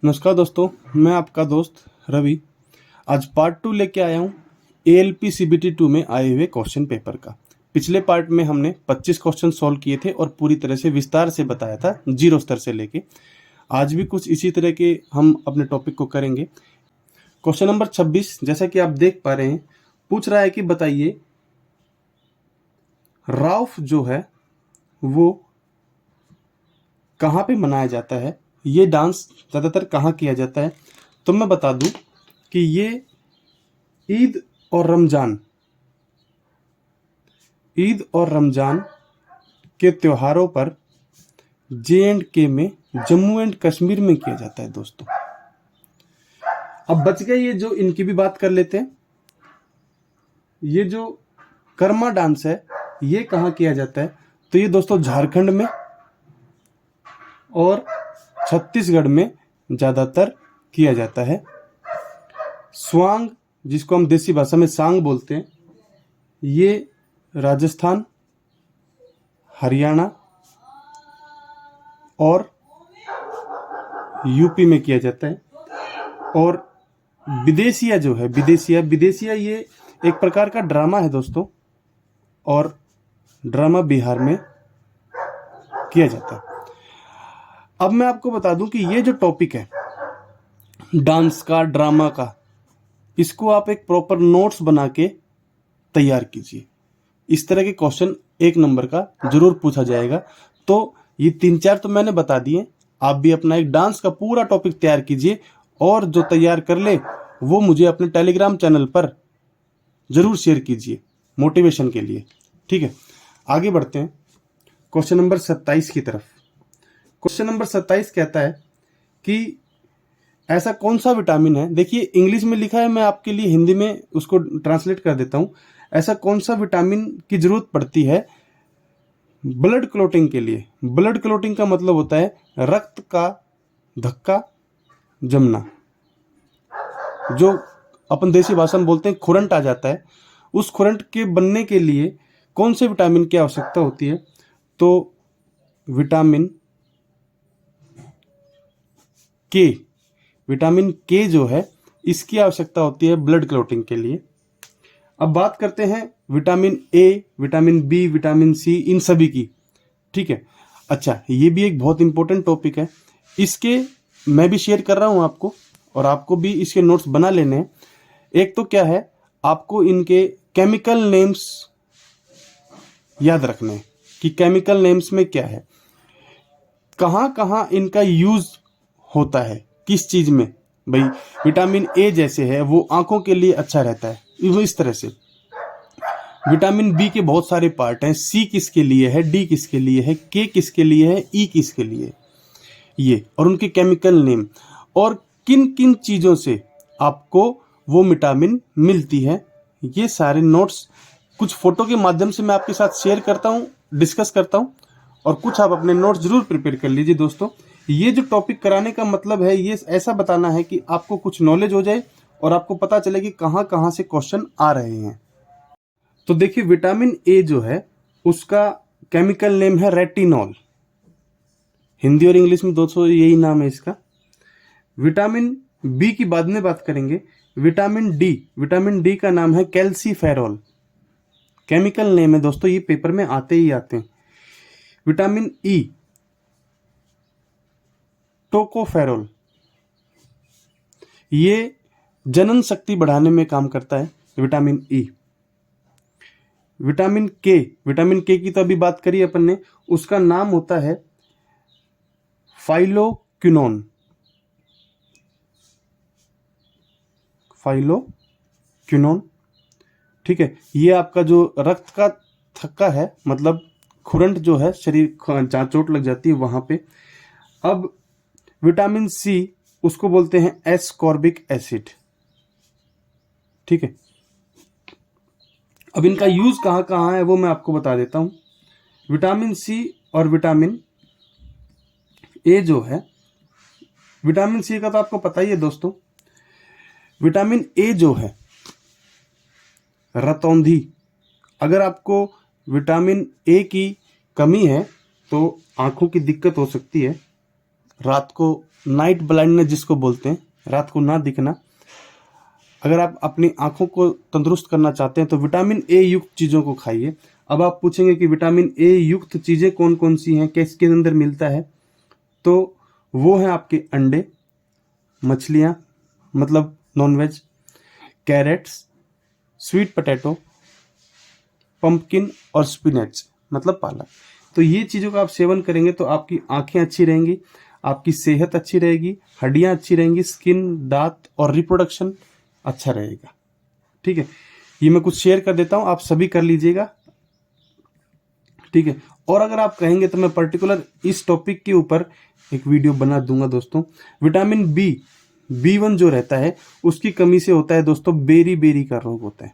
नमस्कार दोस्तों, मैं आपका दोस्त रवि। आज पार्ट 2 लेके आया हूँ ALP CBT 2 में आए हुए क्वेश्चन पेपर का। पिछले पार्ट में हमने 25 क्वेश्चन सॉल्व किए थे और पूरी तरह से विस्तार से बताया था जीरो स्तर से लेके। आज भी कुछ इसी तरह के हम अपने टॉपिक को करेंगे। क्वेश्चन नंबर 26 जैसा कि आप देख पा रहे हैं, पूछ रहा है कि बताइए राउफ जो है वो कहाँ पे मनाया जाता है, ये डांस ज़्यादातर कहाँ किया जाता है। तो मैं बता दूं कि ये ईद और रमज़ान के त्योहारों पर J&K में, जम्मू एंड कश्मीर में किया जाता है दोस्तों। अब बच गए ये जो इनकी भी बात कर लेते हैं। ये जो कर्मा डांस है ये कहाँ किया जाता है, तो ये दोस्तों झारखंड में और छत्तीसगढ़ में ज़्यादातर किया जाता है। स्वांग, जिसको हम देसी भाषा में सांग बोलते हैं, ये राजस्थान, हरियाणा और यूपी में किया जाता है। और विदेशिया जो है, विदेशिया ये एक प्रकार का ड्रामा है दोस्तों, और ड्रामा बिहार में किया जाता है। अब मैं आपको बता दूं कि ये जो टॉपिक है डांस का, ड्रामा का, इसको आप एक प्रॉपर नोट्स बना के तैयार कीजिए। इस तरह के क्वेश्चन 1 नंबर का जरूर पूछा जाएगा। तो ये 3-4 तो मैंने बता दिए, आप भी अपना एक डांस का पूरा टॉपिक तैयार कीजिए और जो तैयार कर ले वो मुझे अपने टेलीग्राम चैनल पर जरूर शेयर कीजिए मोटिवेशन के लिए। ठीक है, आगे बढ़ते हैं क्वेश्चन नंबर 27 की तरफ। क्वेश्चन नंबर 27 कहता है कि ऐसा कौन सा विटामिन है, देखिए इंग्लिश में लिखा है, मैं आपके लिए हिंदी में उसको ट्रांसलेट कर देता हूं। ऐसा कौन सा विटामिन की जरूरत पड़ती है ब्लड क्लॉटिंग के लिए। ब्लड क्लॉटिंग का मतलब होता है रक्त का धक्का जमना, जो अपन देसी भाषा में बोलते हैं खुरंट आ जाता है। उस खुरंट के बनने के लिए कौन से विटामिन की आवश्यकता होती है, तो विटामिन के जो है इसकी आवश्यकता होती है ब्लड क्लॉटिंग के लिए। अब बात करते हैं vitamin A, vitamin B, vitamin C, इन सभी की। ठीक है, अच्छा ये भी एक बहुत इंपॉर्टेंट टॉपिक है, इसके मैं भी शेयर कर रहा हूं आपको, और आपको भी इसके नोट्स बना लेने हैं। एक तो क्या है, आपको इनके केमिकल नेम्स याद रखने हैं कि केमिकल नेम्स में क्या है, कहाँ कहाँ इनका यूज होता है, किस चीज में। भाई विटामिन ए जैसे है वो आंखों के लिए अच्छा रहता है, इस तरह से। विटामिन बी के बहुत सारे पार्ट हैं, सी किसके लिए है, डी किसके लिए है, के किसके लिए है, ई किसके लिए है, ये और उनके केमिकल नेम, और किन किन चीजों से आपको वो विटामिन मिलती है, ये सारे नोट्स कुछ फोटो के माध्यम से मैं आपके साथ शेयर करता हूँ, डिस्कस करता हूँ, और कुछ आप अपने नोट्स जरूर प्रिपेयर कर लीजिए दोस्तों। ये जो टॉपिक कराने का मतलब है, ये ऐसा बताना है कि आपको कुछ नॉलेज हो जाए और आपको पता चले कि कहाँ कहाँ से क्वेश्चन आ रहे हैं। तो देखिए विटामिन ए जो है उसका केमिकल नेम है रेटिनॉल, हिंदी और इंग्लिश में दोस्तों यही नाम है इसका। विटामिन बी की बाद में बात करेंगे। विटामिन डी का नाम है कैल्सीफेरॉल, केमिकल नेम है दोस्तों, ये पेपर में आते ही आते हैं। विटामिन ई टोकोफेरॉल, ये जनन शक्ति बढ़ाने में काम करता है विटामिन ई। विटामिन के की तो अभी बात करी अपन ने, उसका नाम होता है फाइलोक्विनोन। ठीक है, ये आपका जो रक्त का थक्का है, मतलब खुरंट जो है, शरीर जहाँ चोट लग जाती है वहां पे। अब विटामिन सी, उसको बोलते हैं एस्कॉर्बिक एसिड। ठीक है, अब इनका यूज कहाँ कहाँ है वो मैं आपको बता देता हूं। विटामिन सी और विटामिन ए जो है, विटामिन सी का तो आपको पता ही है दोस्तों। विटामिन ए जो है रतौंधी, अगर आपको विटामिन ए की कमी है तो आंखों की दिक्कत हो सकती है। रात को नाइट ब्लाइंडनेस जिसको बोलते हैं, रात को ना दिखना, अगर आप अपनी आंखों को तंदुरुस्त करना चाहते हैं तो विटामिन ए युक्त चीज़ों को खाइए। अब आप पूछेंगे कि विटामिन ए युक्त चीज़ें कौन कौन सी हैं, किसके अंदर मिलता है, तो वो है आपके अंडे, मछलियाँ मतलब nonveg, carrots, sweet potato, pumpkin और स्पिनच मतलब पालक। तो ये चीज़ों का आप सेवन करेंगे तो आपकी आंखें अच्छी रहेंगी, आपकी सेहत अच्छी रहेगी, हड्डियां अच्छी रहेंगी, स्किन, दांत और रिप्रोडक्शन अच्छा रहेगा। ठीक है, ये मैं कुछ शेयर कर देता हूं, आप सभी कर लीजिएगा। ठीक है, और अगर आप कहेंगे तो मैं पर्टिकुलर इस टॉपिक के ऊपर एक वीडियो बना दूंगा दोस्तों। विटामिन B1 जो रहता है उसकी कमी से होता है दोस्तों बेरी का रोग होता है।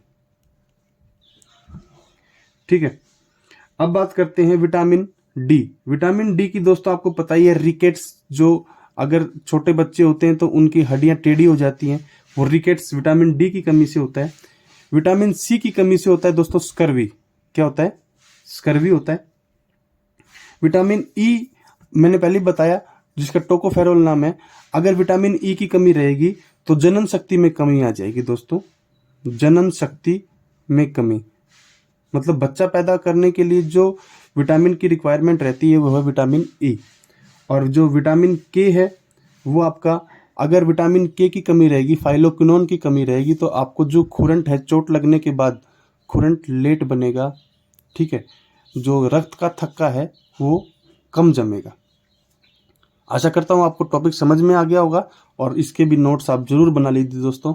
ठीक है, अब बात करते हैं विटामिन डी। विटामिन डी की दोस्तों आपको पता ही है, रिकेट्स, जो अगर छोटे बच्चे होते हैं तो उनकी हड्डियां टेढ़ी हो जाती हैं, वो रिकेट्स विटामिन डी की कमी से होता है। विटामिन सी की कमी से होता है दोस्तों स्कर्वी। क्या होता है? स्कर्वी होता है। विटामिन ई मैंने पहले बताया, जिसका टोकोफेरोल नाम है। अगर विटामिन ई की कमी रहेगी तो जनन शक्ति में कमी आ जाएगी दोस्तों। जनन शक्ति में कमी मतलब बच्चा पैदा करने के लिए जो विटामिन की रिक्वायरमेंट रहती है वो है विटामिन ई। और जो विटामिन के है वो आपका, अगर विटामिन के की कमी रहेगी, फाइलोक्विनोन की कमी रहेगी, तो आपको जो खुरंट है, चोट लगने के बाद खुरंट लेट बनेगा। ठीक है, जो रक्त का थक्का है वो कम जमेगा। आशा करता हूँ आपको टॉपिक समझ में आ गया होगा और इसके भी नोट्स आप जरूर बना लीजिए दोस्तों।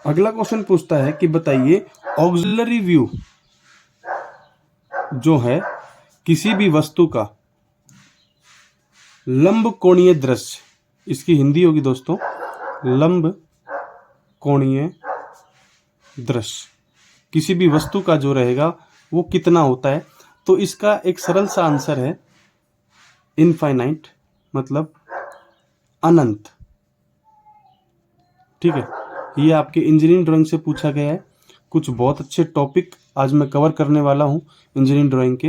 अगला क्वेश्चन पूछता है कि बताइए ऑक्सिलरी व्यू जो है किसी भी वस्तु का लंब कोणीय दृश्य, इसकी हिंदी होगी दोस्तों लंब कोणीय दृश्य, किसी भी वस्तु का जो रहेगा वो कितना होता है। तो इसका एक सरल सा आंसर है इनफाइनाइट मतलब अनंत। ठीक है, ये आपके इंजीनियरिंग ड्राइंग से पूछा गया है। कुछ बहुत अच्छे टॉपिक आज मैं कवर करने वाला हूं इंजीनियरिंग ड्राइंग के,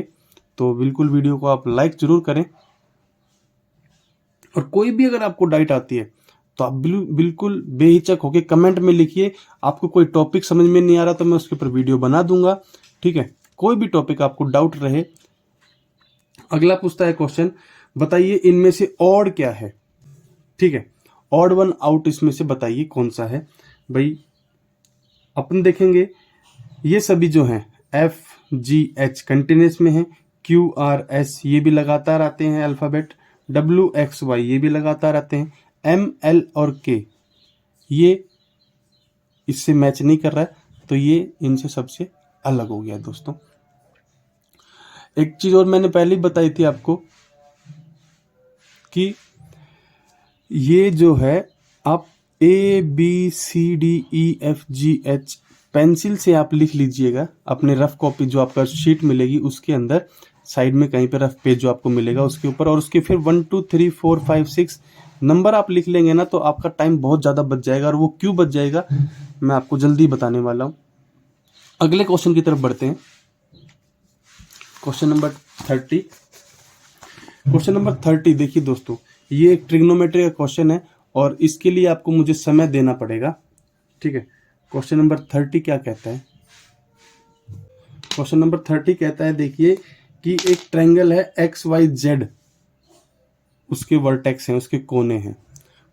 तो बिल्कुल वीडियो को आप लाइक जरूर करें। और कोई भी अगर आपको डाउट आती है तो आप बिल्कुल बेहिचक होकर कमेंट में लिखिए। आपको कोई टॉपिक समझ में नहीं आ रहा तो मैं उसके ऊपर वीडियो बना दूंगा। ठीक है, कोई भी टॉपिक आपको डाउट रहे। अगला पूछता है क्वेश्चन, बताइए इनमें से ऑड क्या है। ठीक है, ऑड वन आउट इसमें से बताइए कौन सा है। भाई अपन देखेंगे ये सभी जो हैं FGH कंटिन्यूस में है, QRS ये भी लगातार आते हैं अल्फाबेट, WXY ये भी लगातार आते हैं, ML और K ये इससे मैच नहीं कर रहा है, तो ये इनसे सबसे अलग हो गया दोस्तों। एक चीज और मैंने पहले ही बताई थी आपको कि ये जो है आप ABCDEFGH पेंसिल से आप लिख लीजिएगा अपने रफ कॉपी जो आपका शीट मिलेगी उसके अंदर साइड में कहीं पे रफ पेज जो आपको मिलेगा उसके ऊपर, और उसके फिर 1 2 3 4 5 6 नंबर आप लिख लेंगे ना तो आपका टाइम बहुत ज़्यादा बच जाएगा। और वो क्यों बच जाएगा मैं आपको जल्दी बताने वाला हूँ। अगले क्वेश्चन की तरफ बढ़ते हैं। Question number 30। क्वेश्चन नंबर 30 देखिए दोस्तों, ये एक ट्रिग्नोमेट्री का क्वेश्चन है और इसके लिए आपको मुझे समय देना पड़ेगा। ठीक है, क्वेश्चन नंबर 30 क्या कहता है। क्वेश्चन नंबर 30 कहता है देखिए कि एक ट्रायंगल है XYZ, उसके वर्टेक्स हैं, उसके कोने हैं।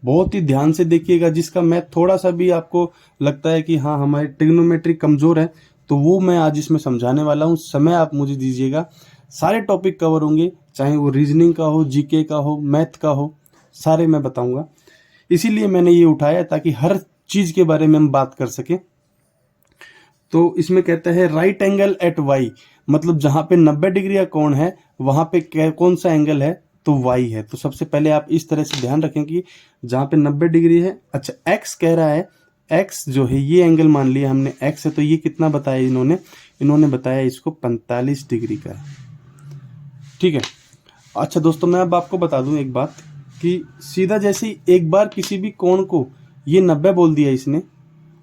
बहुत ही ध्यान से देखिएगा, जिसका मैं थोड़ा सा भी आपको लगता है कि हाँ हमारी ट्रिग्नोमेट्री कमजोर है तो वो मैं आज इसमें समझाने वाला हूँ। समय आप मुझे दीजिएगा, सारे टॉपिक कवर होंगे, चाहे वो रीजनिंग का हो, जीके का हो, मैथ का हो, सारे मैं बताऊंगा। इसीलिए मैंने ये उठाया ताकि हर चीज के बारे में हम बात कर सके। तो इसमें कहता है राइट एंगल एट वाई, मतलब जहां पे 90 डिग्री का कोण है वहां पे कौन सा एंगल है, तो वाई है। तो सबसे पहले आप इस तरह से ध्यान रखें कि जहां पे 90 डिग्री है, अच्छा एक्स कह रहा है, एक्स जो है ये एंगल मान लिया हमने एक्स है, तो ये कितना बताया इन्होंने बताया इसको 45 डिग्री का है। ठीक है, अच्छा दोस्तों मैं अब आपको बता दूं एक बात कि सीधा जैसे ही एक बार किसी भी कोण को ये 90 बोल दिया इसने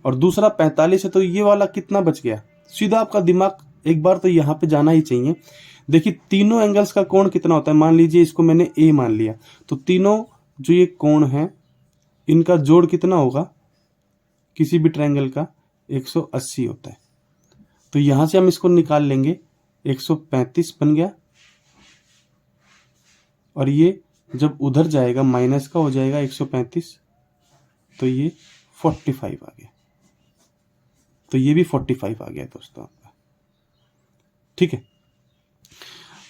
और दूसरा 45 है, तो ये वाला कितना बच गया। सीधा आपका दिमाग एक बार तो यहाँ पे जाना ही चाहिए। देखिए तीनों एंगल्स का कोण कितना होता है, मान लीजिए इसको मैंने ए मान लिया, तो तीनों जो ये कोण है इनका जोड़ कितना होगा, किसी भी ट्रायंगल का 180 होता है। तो यहां से हम इसको निकाल लेंगे, 135 बन गया, और ये जब उधर जाएगा माइनस का हो जाएगा 135, तो ये 45 आ गया। तो ये भी 45 आ गया दोस्तों आपका। ठीक है,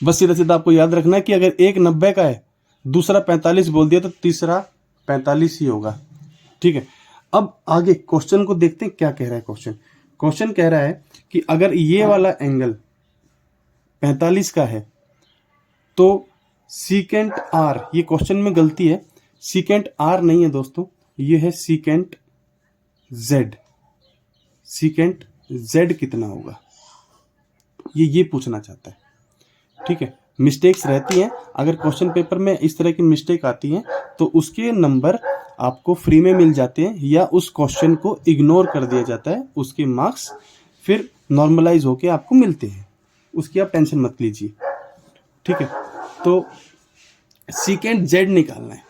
बस सीधा सीधा आपको याद रखना है कि अगर एक 90 का है, दूसरा 45 बोल दिया, तो तीसरा 45 ही होगा। ठीक है, अब आगे क्वेश्चन को देखते हैं क्या कह रहा है क्वेश्चन। क्वेश्चन कह रहा है कि अगर ये वाला एंगल 45 का है तो सीकेंट आर, ये क्वेश्चन में गलती है, सीकेंट आर नहीं है दोस्तों, ये है सीकेंट जेड। सीकेंट जेड कितना होगा, ये पूछना चाहता है। ठीक है, मिस्टेक्स रहती हैं, अगर क्वेश्चन पेपर में इस तरह की मिस्टेक आती है तो उसके नंबर आपको फ्री में मिल जाते हैं, या उस क्वेश्चन को इग्नोर कर दिया जाता है, उसके मार्क्स फिर नॉर्मलाइज होके आपको मिलते हैं, उसकी आप टेंशन मत लीजिए। ठीक है, तो सीकेंट जेड निकालना है।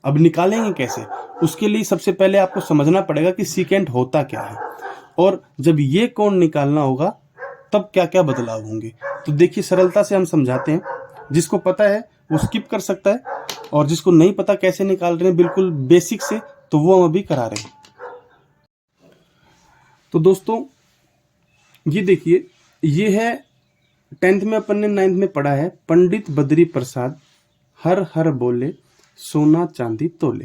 अब निकालेंगे कैसे, उसके लिए सबसे पहले आपको समझना पड़ेगा कि सीकेंट होता क्या है, और जब ये कोण निकालना होगा तब क्या क्या बदलाव होंगे। तो देखिए सरलता से हम समझाते हैं, जिसको पता है वो स्किप कर सकता है, और जिसको नहीं पता कैसे निकाल रहे हैं बिल्कुल बेसिक से, तो वो हम अभी करा रहे हैं। तो दोस्तों ये देखिए, ये है 10th में अपन ने 9th में पढ़ा है, पंडित बद्री प्रसाद हर हर बोले सोना चांदी तोले।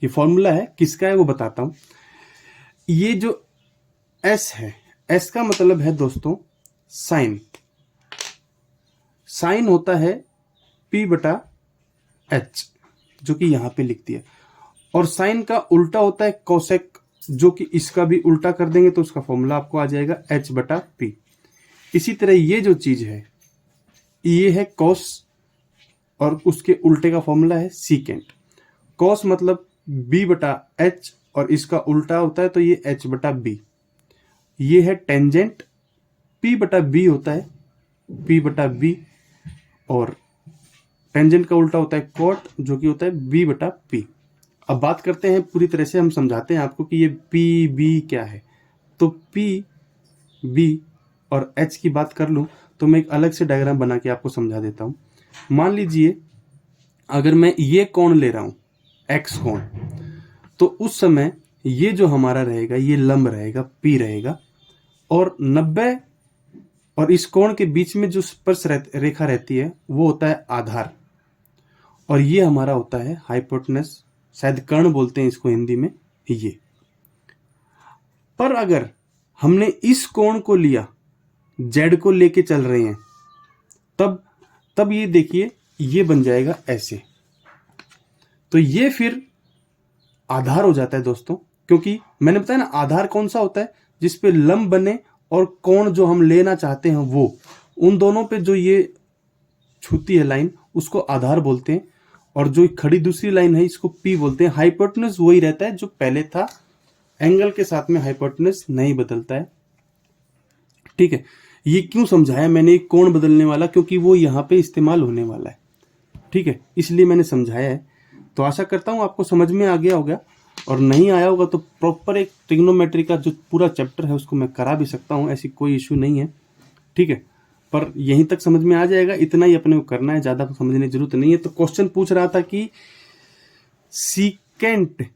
ये फॉर्मूला है, किसका है वो बताता हूं। ये जो एस है, एस का मतलब है दोस्तों साइन। साइन होता है P बटा H, जो कि यहां पे लिख दिया, और साइन का उल्टा होता है कोसेक, जो कि इसका भी उल्टा कर देंगे तो उसका फॉर्मूला आपको आ जाएगा H बटा P। इसी तरह ये जो चीज है ये है कॉस, और उसके उल्टे का फॉर्मूला है सीकेंट। कॉस मतलब B बटा H, और इसका उल्टा होता है तो ये H बटा B। ये है टेंजेंट, P बटा B होता है P बटा B, और टेंजेंट का उल्टा होता है कॉट, जो कि होता है B बटा P। अब बात करते हैं पूरी तरह से, हम समझाते हैं आपको कि ये P B क्या है। तो P B और H की बात कर लूं तो मैं एक अलग से डायग्राम बना के आपको समझा देता हूं। मान लीजिए अगर मैं ये कोण ले रहा हूं, X कोण, तो उस समय ये जो हमारा रहेगा ये लंब रहेगा, P रहेगा, और 90 और इस कोण के बीच में जो स्पर्श रेखा रहती है वो होता है आधार, और ये हमारा होता है हाइपोटेनस, शायद कर्ण बोलते हैं इसको हिंदी में ये। पर अगर हमने इस कोण को लिया, जेड को लेके चल रहे हैं, तब ये देखिए ये बन जाएगा ऐसे। तो ये फिर आधार हो जाता है दोस्तों, क्योंकि मैंने बताया ना आधार कौन सा होता है, जिसपे लंब बने और कोण जो हम लेना चाहते हैं वो, उन दोनों पे जो ये छूती है लाइन उसको आधार बोलते हैं, और जो खड़ी दूसरी लाइन है इसको P बोलते हैं। हाइपोटेनस वही रहता है जो पहले था, एंगल के साथ में हाइपोटेनस नहीं बदलता है। ठीक है, ये क्यों समझाया मैंने एक कोण बदलने वाला, क्योंकि वो यहाँ पे इस्तेमाल होने वाला है। ठीक है, इसलिए मैंने समझाया है। तो आशा करता हूं आपको समझ में आ गया होगा, और नहीं आया होगा तो प्रॉपर एक ट्रिग्नोमेट्री का जो पूरा चैप्टर है उसको मैं करा भी सकता हूं, ऐसी कोई इश्यू नहीं है। ठीक है, पर यहीं तक समझ में आ जाएगा, इतना ही अपने को करना है, ज्यादा समझने की जरूरत नहीं है। तो क्वेश्चन पूछ रहा था कि सीकेंट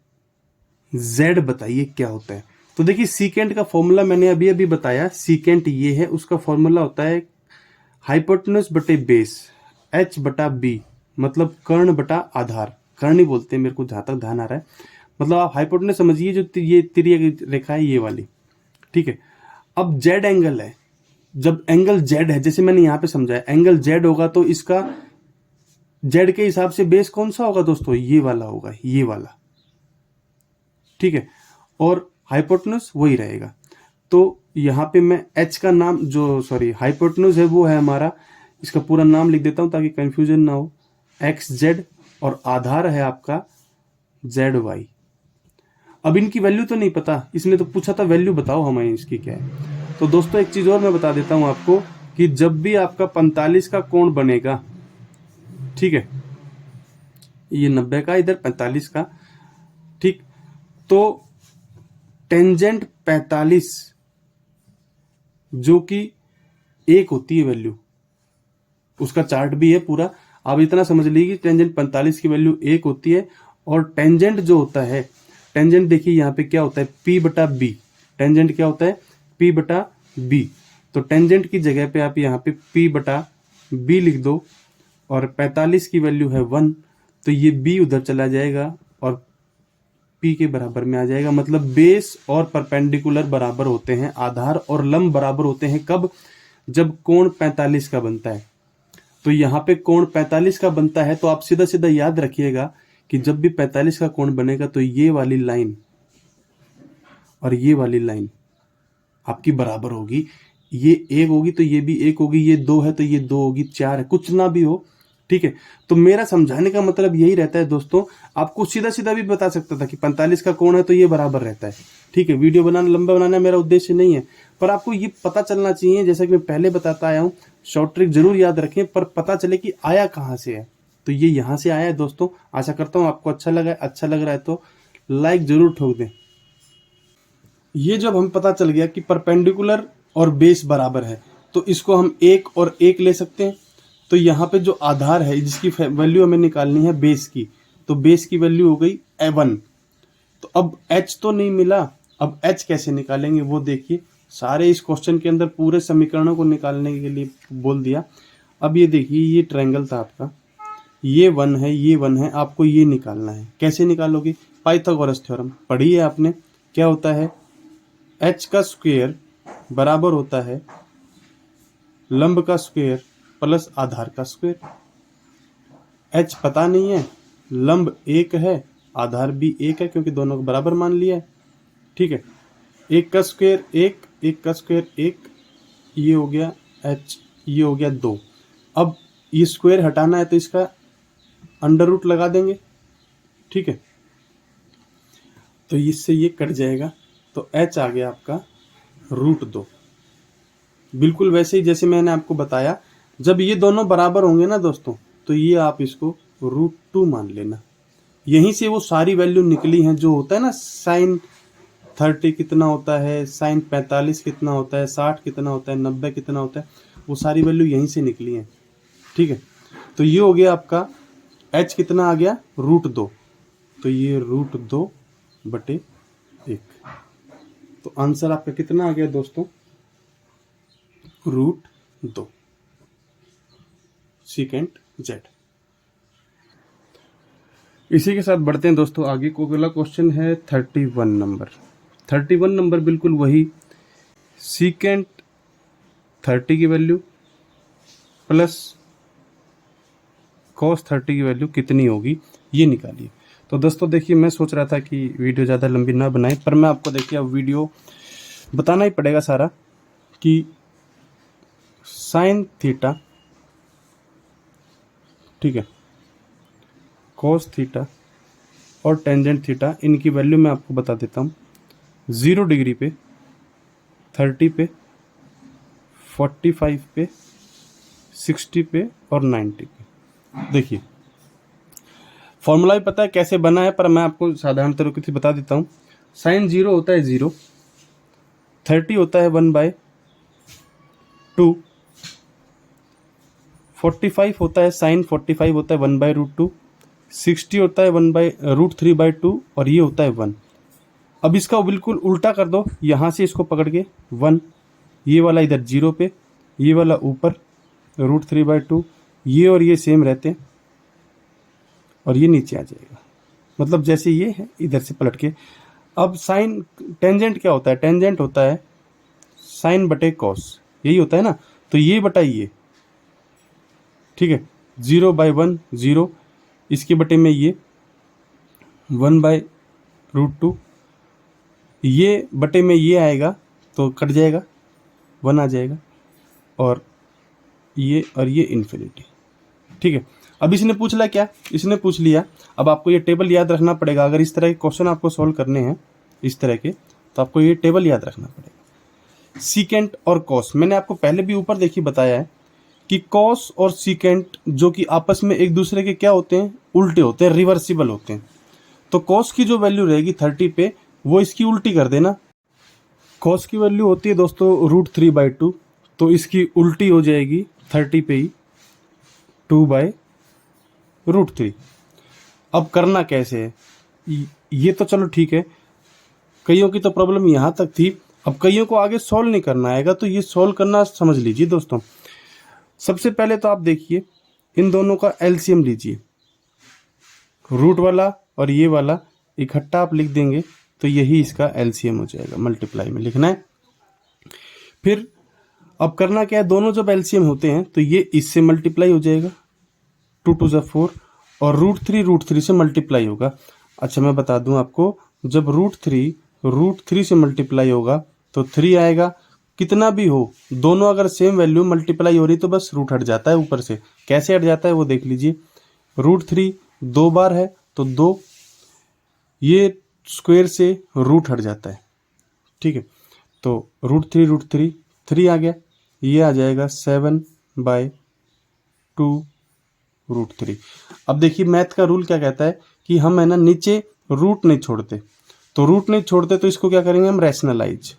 जेड बताइए क्या होता है। तो देखिए सीकेंट का फॉर्मूला मैंने अभी अभी बताया, सीकेंट ये है, उसका फॉर्मूला होता है हाइपोटेनस बटे बेस H बटा B, मतलब कर्ण बटा आधार, कर्ण ही बोलते हैं मेरे को जहां तक ध्यान आ रहा है। मतलब आप हाइपोटेनस समझिए, जो ये तिर्यक रेखा है ये वाली। ठीक है, अब जेड एंगल है, जब एंगल जेड है, जैसे मैंने यहां पे समझाया एंगल जेड होगा तो इसका जेड के हिसाब से बेस कौन सा होगा दोस्तों, ये वाला होगा, ये वाला। ठीक है, और हाइपोटेनस वही रहेगा। तो यहां पे मैं H का नाम, जो सॉरी हाइपोटेनस है वो है हमारा, इसका पूरा नाम लिख देता हूं ताकि कंफ्यूजन ना हो, XZ, और आधार है आपका ZY। अब इनकी वैल्यू तो नहीं पता, इसने तो पूछा था वैल्यू बताओ हमें इसकी क्या है। तो दोस्तों एक चीज और मैं बता देता हूं आपको कि जब भी आपका 45 का कोण बनेगा, ठीक है, ये 90 का, इधर 45 का, ठीक, तो टेंजेंट 45 जो कि 1 होती है वैल्यू, उसका चार्ट भी है पूरा, आप इतना समझ लीजिए कि टेंजेंट 45 की वैल्यू 1 होती है। और टेंजेंट जो होता है, टेंजेंट देखिए यहाँ पे क्या होता है, P बटा बी, टेंजेंट क्या होता है, P बटा बी। तो टेंजेंट की जगह पे आप यहाँ पे P बटा बी लिख दो, और 45 की वैल्यू है 1, तो ये B उधर चला जाएगा और P के बराबर में आ जाएगा। मतलब बेस और परपेंडिकुलर बराबर होते हैं, आधार और लंब बराबर होते हैं कब, जब कोण 45 का बनता है। तो यहाँ पे कोण 45 का बनता है, तो आप सीधा सीधा याद रखिएगा कि जब भी 45 का कोण बनेगा तो ये वाली लाइन और ये वाली लाइन आपकी बराबर होगी। ये 1 होगी तो ये भी 1 होगी, ये 2 है तो ये 2 होगी, 4 है, कुछ ना भी हो, ठीक है। तो मेरा समझाने का मतलब यही रहता है दोस्तों, आपको सीधा सीधा भी बता सकता था कि 45 का कोण है तो ये बराबर रहता है, ठीक है। वीडियो बनाना, लंबा बनाना मेरा उद्देश्य नहीं है, पर आपको ये पता चलना चाहिए, जैसा कि मैं पहले बताता आया हूँ, शॉर्ट ट्रिक जरूर याद रखें, पर पता चले कि आया कहाँ से है। तो ये यहाँ से आया है दोस्तों। आशा करता हूँ आपको अच्छा लगा है, अच्छा लग रहा है तो लाइक जरूर ठोक दें। ये जब हम पता चल गया कि परपेंडिकुलर और बेस बराबर है, तो इसको हम 1 और 1 ले सकते हैं। तो यहाँ पे जो आधार है जिसकी वैल्यू हमें निकालनी है बेस की, तो बेस की वैल्यू हो गई 1। तो अब h तो नहीं मिला, अब h कैसे निकालेंगे वो देखिए। सारे इस क्वेश्चन के अंदर पूरे समीकरणों को निकालने के लिए बोल दिया। अब ये देखिए, ये ट्रायंगल था आपका, ये 1 है, ये 1 है, आपको ये निकालना है। कैसे निकालोगे, पाइथागोरस थ्योरम पढ़ी है आपने, क्या होता है, h का स्क्वायर बराबर होता है लंब का स्क्वायर प्लस आधार का स्क्वायर। h पता नहीं है, लंब 1 है, आधार भी 1 है क्योंकि दोनों को बराबर मान लिया है, ठीक है। 1 का स्क्वायर 1, 1 का स्क्वायर 1, ये हो गया h, ये हो गया 2। अब ये स्क्वायर हटाना है तो इसका अंडर रूट लगा देंगे, ठीक है। तो इससे ये कट जाएगा, तो h आ गया आपका √2। बिल्कुल वैसे ही जैसे मैंने आपको बताया, जब ये दोनों बराबर होंगे ना दोस्तों, तो ये आप इसको √2 मान लेना। यहीं से वो सारी वैल्यू निकली हैं, जो होता है ना sin 30 कितना होता है, sin 45 कितना होता है, 60 कितना होता है, 90 कितना होता है, वो सारी वैल्यू यहीं से निकली हैं, ठीक है। तो ये हो गया आपका h कितना आ गया, √2, तो ये √2/1। तो आंसर आपका कितना आ गया दोस्तों, √2 सेकेंड z। इसी के साथ बढ़ते हैं दोस्तों आगे को। अगला क्वेश्चन है 31 नंबर। 31 नंबर बिल्कुल वही, सीकेंट 30 की वैल्यू प्लस cos 30 की वैल्यू कितनी होगी, ये निकालिए। तो दोस्तों देखिए, मैं सोच रहा था कि वीडियो ज़्यादा लंबी ना बनाए, पर मैं आपको देखिए अब वीडियो बताना ही पड़ेगा सारा, कि साइन थीटा, ठीक है, cos थीटा और टेंजेंट थीटा, इनकी वैल्यू मैं आपको बता देता हूँ। 0 डिग्री पे, 30 पे, 45 पे, 60 पे और 90 पे। देखिए फॉर्मूला भी पता है कैसे बना है, पर मैं आपको साधारण तरीके से बता देता हूँ। साइन 0 होता है 0, 30 होता है 1/2, 45 होता है, साइन 45 होता है 1/√2, 60 होता है 1/√3/2 और ये होता है 1। अब इसका बिल्कुल उल्टा कर दो, यहाँ से इसको पकड़ के 1, ये वाला इधर 0 पे, ये वाला ऊपर √3/2, ये और ये सेम रहते हैं और ये नीचे आ जाएगा। मतलब जैसे ये है इधर से पलट के। अब साइन, टेंजेंट क्या होता है, टेंजेंट होता है साइन बटे कॉस, यही होता है ना। तो ये बटा ये, ठीक है, 0/1 0, इसके बटे में ये 1/√2, ये बटे में ये आएगा तो कट जाएगा, 1 आ जाएगा, और ये इन्फिनिटी, ठीक है। अब इसने पूछ लिया क्या, इसने पूछ लिया, अब आपको ये टेबल याद रखना पड़ेगा। अगर इस तरह के क्वेश्चन आपको सॉल्व करने हैं इस तरह के, तो आपको ये टेबल याद रखना पड़ेगा। सीकेंट और कॉस। मैंने आपको पहले भी ऊपर देखिए बताया है कि कॉस और सीकेंट जो कि आपस में एक दूसरे के क्या होते हैं, उल्टे होते हैं, रिवर्सिबल होते हैं। तो कॉस की जो वैल्यू रहेगी 30 पे, वो इसकी उल्टी कर देना। कॉस की वैल्यू होती है दोस्तों √3/2, तो इसकी उल्टी हो जाएगी 30 पे ही 2/√3। अब करना कैसे है, ये तो चलो ठीक है, कईयों की तो प्रॉब्लम यहाँ तक थी। अब कईयों को आगे सॉल्व नहीं करना आएगा, तो ये सॉल्व करना समझ लीजिए दोस्तों। सबसे पहले तो आप देखिए, इन दोनों का एलसीएम लीजिए, रूट वाला और ये वाला इकट्ठा आप लिख देंगे तो यही इसका एलसीएम हो जाएगा, मल्टीप्लाई में लिखना है। फिर अब करना क्या है, दोनों जब एलसीएम होते हैं तो ये इससे मल्टीप्लाई हो जाएगा, 2 2 4, और √3 से मल्टीप्लाई होगा। अच्छा मैं बता दूं आपको, जब √3 से मल्टीप्लाई होगा तो 3 आएगा। कितना भी हो, दोनों अगर सेम वैल्यू मल्टीप्लाई हो रही तो बस रूट हट जाता है ऊपर से। कैसे हट जाता है वो देख लीजिए। √3 2 बार है तो 2, ये स्क्वायर से रूट हट जाता है, ठीक है। तो √3 3 आ गया, ये आ जाएगा 7/2√3। अब देखिए मैथ का रूल क्या कहता है कि हम है ना नीचे रूट नहीं छोड़ते, तो रूट नहीं छोड़ते तो इसको क्या करेंगे हम, रैशनलाइज,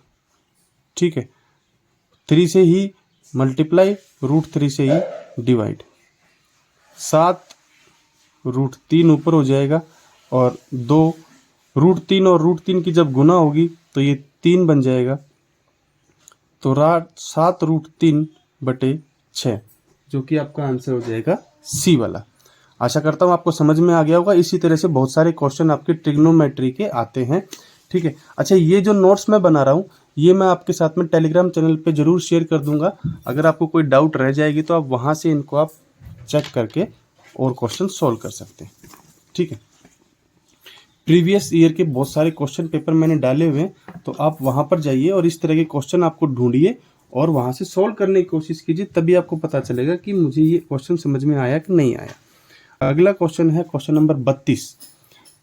ठीक है। 3 से ही मल्टीप्लाई, √3 से ही डिवाइड, 7√3 ऊपर हो जाएगा, और 2 √3 और √3 की जब गुना होगी तो ये 3 बन जाएगा। तो 7√3/6, जो कि आपका आंसर हो जाएगा सी वाला। आशा करता हूँ आपको समझ में आ गया होगा। इसी तरह से बहुत सारे क्वेश्चन आपके ट्रिग्नोमेट्री के आते हैं, ठीक है। अच्छा ये जो नोट्स मैं बना रहा हूँ, ये मैं आपके साथ में टेलीग्राम चैनल पे जरूर शेयर कर दूंगा। अगर आपको कोई डाउट रह जाएगी तो आप वहाँ से इनको आप चेक करके और क्वेश्चन सॉल्व कर सकते हैं, ठीक है। प्रीवियस ईयर के बहुत सारे क्वेश्चन पेपर मैंने डाले हुए हैं, तो आप वहाँ पर जाइए और इस तरह के क्वेश्चन आपको ढूंढिए और वहाँ से सॉल्व करने की कोशिश कीजिए, तभी आपको पता चलेगा कि मुझे ये क्वेश्चन समझ में आया कि नहीं आया। अगला क्वेश्चन है क्वेश्चन नंबर 32।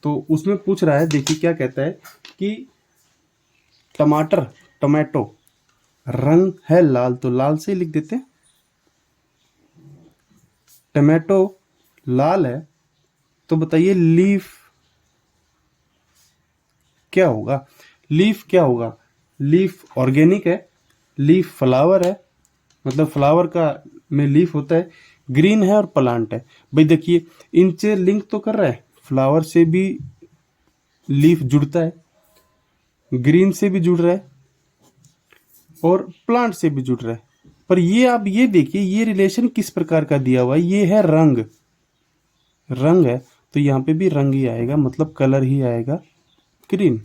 तो उसमें पूछ रहा है, देखिए क्या कहता है कि टमाटो रंग है लाल, तो लाल से ही लिख देते हैं। टमाटो लाल है, तो बताइए लीफ क्या होगा। लीफ क्या होगा, लीफ ऑर्गेनिक है, लीफ फ्लावर है, मतलब फ्लावर का में लीफ होता है, ग्रीन है और प्लांट है। भाई देखिए इनसे लिंक तो कर रहा है, फ्लावर से भी लीफ जुड़ता है, ग्रीन से भी जुड़ रहा है और प्लांट से भी जुड़ रहा है। पर ये आप ये देखिए, ये रिलेशन किस प्रकार का दिया हुआ है, ये है रंग है, तो यहाँ पे भी रंग ही आएगा, मतलब कलर ही आएगा ग्रीन।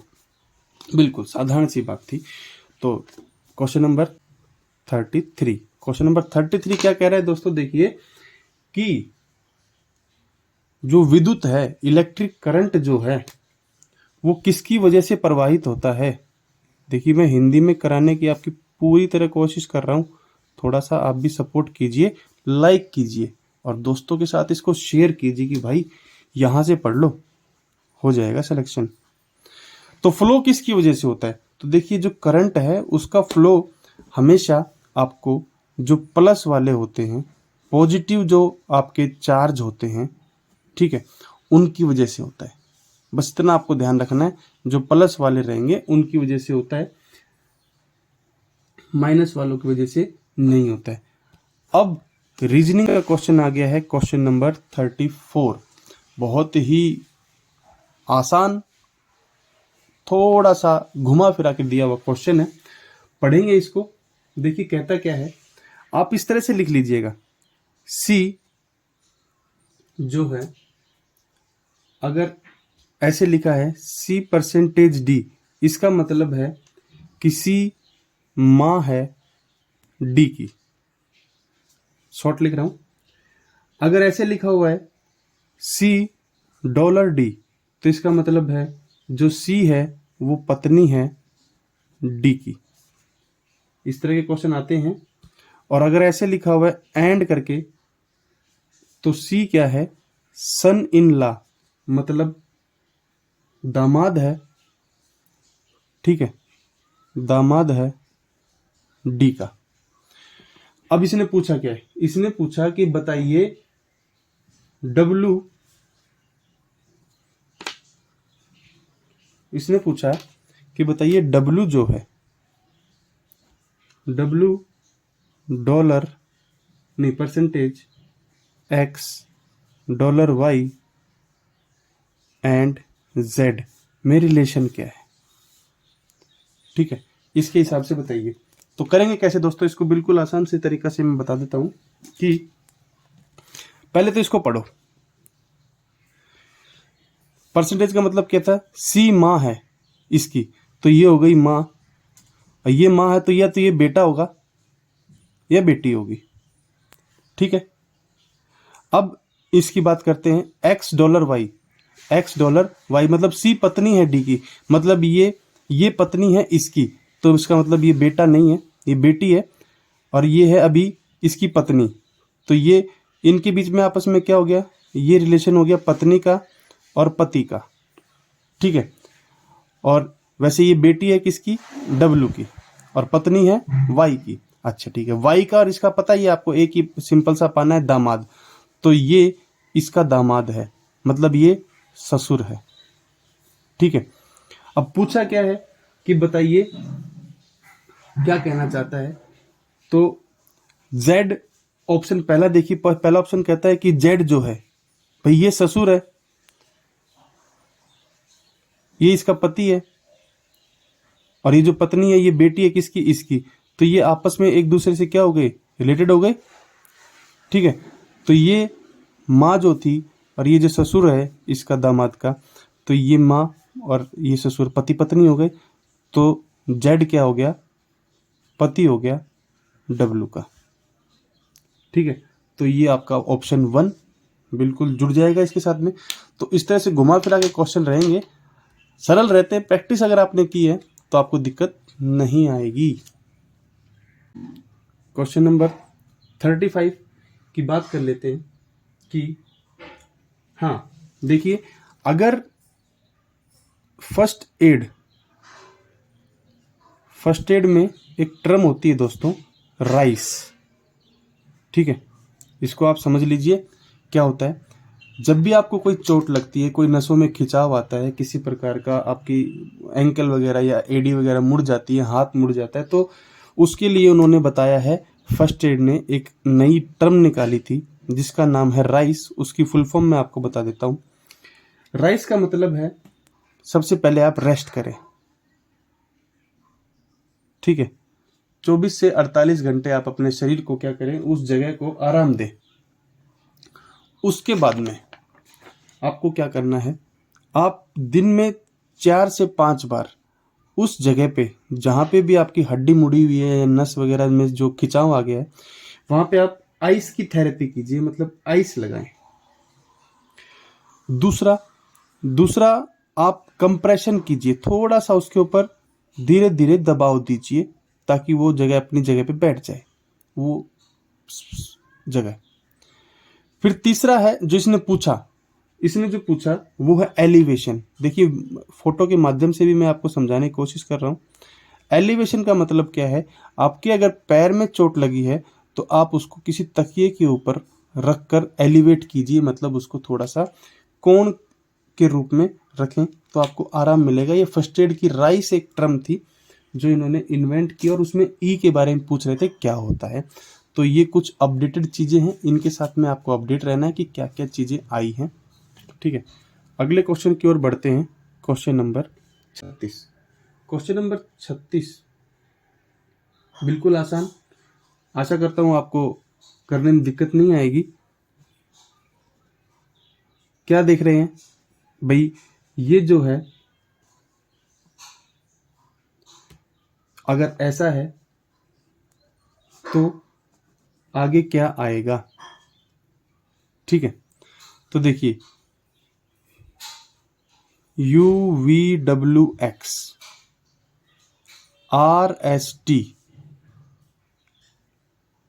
बिल्कुल साधारण सी बात थी। तो क्वेश्चन नंबर 33 क्या कह रहा है दोस्तों, देखिए कि जो विद्युत है, इलेक्ट्रिक करंट जो है, वो किसकी वजह से प्रवाहित होता है। देखिए मैं हिंदी में कराने की आपकी पूरी तरह कोशिश कर रहा हूँ, थोड़ा सा आप भी सपोर्ट कीजिए, लाइक कीजिए और दोस्तों के साथ इसको शेयर कीजिए कि भाई यहाँ से पढ़ लो, हो जाएगा सिलेक्शन। तो फ्लो किसकी वजह से होता है, तो देखिए जो करंट है उसका फ्लो हमेशा आपको जो प्लस वाले होते हैं, पॉजिटिव जो आपके चार्ज होते हैं, ठीक है, उनकी वजह से होता है। बस इतना आपको ध्यान रखना है, जो प्लस वाले रहेंगे उनकी वजह से होता है, माइनस वालों की वजह से नहीं होता है। अब रीजनिंग का क्वेश्चन आ गया है, क्वेश्चन नंबर 34। बहुत ही आसान, थोड़ा सा घुमा फिरा के दिया हुआ क्वेश्चन है, पढ़ेंगे इसको। देखिए कहता क्या है, आप इस तरह से लिख लीजिएगा, सी जो है, अगर ऐसे लिखा है C%D, इसका मतलब है कि सी माँ है डी की, शॉर्ट लिख रहा हूं। अगर ऐसे लिखा हुआ है $C तो इसका मतलब है जो सी है वो पत्नी है डी की। इस तरह के क्वेश्चन आते हैं। और अगर ऐसे लिखा हुआ है एंड करके, तो सी क्या है, सन इन लॉ, मतलब दामाद है, ठीक है, दामाद है डी का। अब इसने पूछा क्या है, इसने पूछा कि बताइए डब्लू, इसने पूछा कि बताइए डब्लू जो है, डब्लू डॉलर नहीं percentage X dollar Y and Z में रिलेशन क्या है। ठीक है, इसके हिसाब से बताइए। तो करेंगे कैसे दोस्तों, इसको बिल्कुल आसान से तरीका से मैं बता देता हूं कि पहले तो इसको पढ़ो। परसेंटेज का मतलब क्या था, सी माँ है इसकी, तो ये हो गई माँ, और ये माँ है तो या तो ये बेटा होगा या बेटी होगी। ठीक है, अब इसकी बात करते हैं X dollar Y, X dollar Y मतलब सी पत्नी है डी की, मतलब ये पत्नी है इसकी, तो इसका मतलब ये बेटा नहीं है, ये बेटी है, और ये है अभी इसकी पत्नी, तो ये इनके बीच में आपस में क्या हो गया, ये रिलेशन हो गया पत्नी का और पति का। ठीक है, और वैसे ये बेटी है किसकी, डब्लू की, और पत्नी है वाई की। अच्छा ठीक है, वाई का और इसका पता ही है आपको, एक ही सिंपल सा पाना है दामाद, तो ये इसका दामाद है, मतलब ये ससुर है। ठीक है, अब पूछा क्या है कि बताइए क्या कहना चाहता है, तो जेड ऑप्शन पहला देखिए, पहला ऑप्शन कहता है कि जेड जो है भाई ये ससुर है, ये इसका पति है, और ये जो पत्नी है ये बेटी है किसकी, इसकी, तो ये आपस में एक दूसरे से क्या हो गए, रिलेटेड हो गए। ठीक है, तो ये माँ जो थी और ये जो ससुर है इसका दामाद का, तो ये माँ और ये ससुर पति पत्नी हो गए, तो जेड क्या हो गया, पति हो गया डब्लू का। ठीक है, तो ये आपका ऑप्शन 1 बिल्कुल जुड़ जाएगा इसके साथ में। तो इस तरह से घुमा फिरा के क्वेश्चन रहेंगे, सरल रहते हैं, प्रैक्टिस अगर आपने की है तो आपको दिक्कत नहीं आएगी। क्वेश्चन नंबर 35 की बात कर लेते हैं कि हाँ देखिए, अगर फर्स्ट एड में एक टर्म होती है दोस्तों राइस। ठीक है, इसको आप समझ लीजिए क्या होता है। जब भी आपको कोई चोट लगती है, कोई नसों में खिंचाव आता है किसी प्रकार का, आपकी एंकल वगैरह या एडी वगैरह मुड़ जाती है, हाथ मुड़ जाता है, तो उसके लिए उन्होंने बताया है, फर्स्ट एड ने एक नई टर्म निकाली थी जिसका नाम है राइस। उसकी फुल फॉर्म मैं आपको बता देता हूँ। राइस का मतलब है सबसे पहले आप रेस्ट करें। ठीक है, 24 से 48 घंटे आप अपने शरीर को क्या करें, उस जगह को आराम दें। उसके बाद में आपको क्या करना है, आप दिन में 4 से 5 बार उस जगह पे जहाँ पे भी आपकी हड्डी मुड़ी हुई है या नस वगैरह में जो खिंचाव आ गया है, वहां पे आप आइस की थेरेपी कीजिए, मतलब आइस लगाएं। दूसरा आप कंप्रेशन कीजिए, थोड़ा सा उसके ऊपर धीरे धीरे दबाव दीजिए ताकि वो जगह अपनी जगह पे बैठ जाए वो जगह। फिर तीसरा है जो इसने जो पूछा वो है एलिवेशन। देखिए फोटो के माध्यम से भी मैं आपको समझाने की कोशिश कर रहा हूँ। एलिवेशन का मतलब क्या है, आपके अगर पैर में चोट लगी है तो आप उसको किसी तकिए के ऊपर रखकर एलिवेट कीजिए, मतलब उसको थोड़ा सा कोण के रूप में रखें तो आपको आराम मिलेगा। ये फर्स्ट एड की राइस एक टर्म थी जो इन्होंने इन्वेंट की, और उसमें ई के बारे में पूछ रहे थे क्या होता है। तो ये कुछ अपडेटेड चीज़ें हैं, इनके साथ में आपको अपडेट रहना है कि क्या क्या चीज़ें आई हैं। ठीक है, अगले क्वेश्चन की ओर बढ़ते हैं। क्वेश्चन नंबर 36 बिल्कुल आसान, आशा करता हूं आपको करने में दिक्कत नहीं आएगी। क्या देख रहे हैं भाई, ये जो है अगर ऐसा है तो आगे क्या आएगा। ठीक है, तो देखिए UVWX RST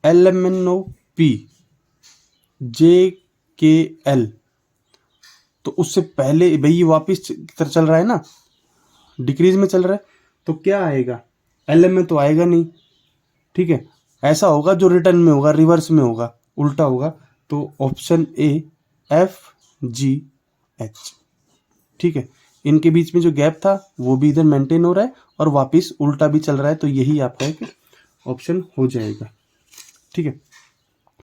LMNOP JKL, तो उससे पहले भाई ये वापिस चल रहा है ना, डिक्रीज में चल रहा है, तो क्या आएगा, LM में तो आएगा नहीं। ठीक है, ऐसा होगा जो रिटर्न में होगा, रिवर्स में होगा, उल्टा होगा। तो ऑप्शन ए FGH। ठीक है, इनके बीच में जो गैप था वो भी इधर मेंटेन हो रहा है और वापस उल्टा भी चल रहा है, तो यही आपका एक ऑप्शन हो जाएगा। ठीक है।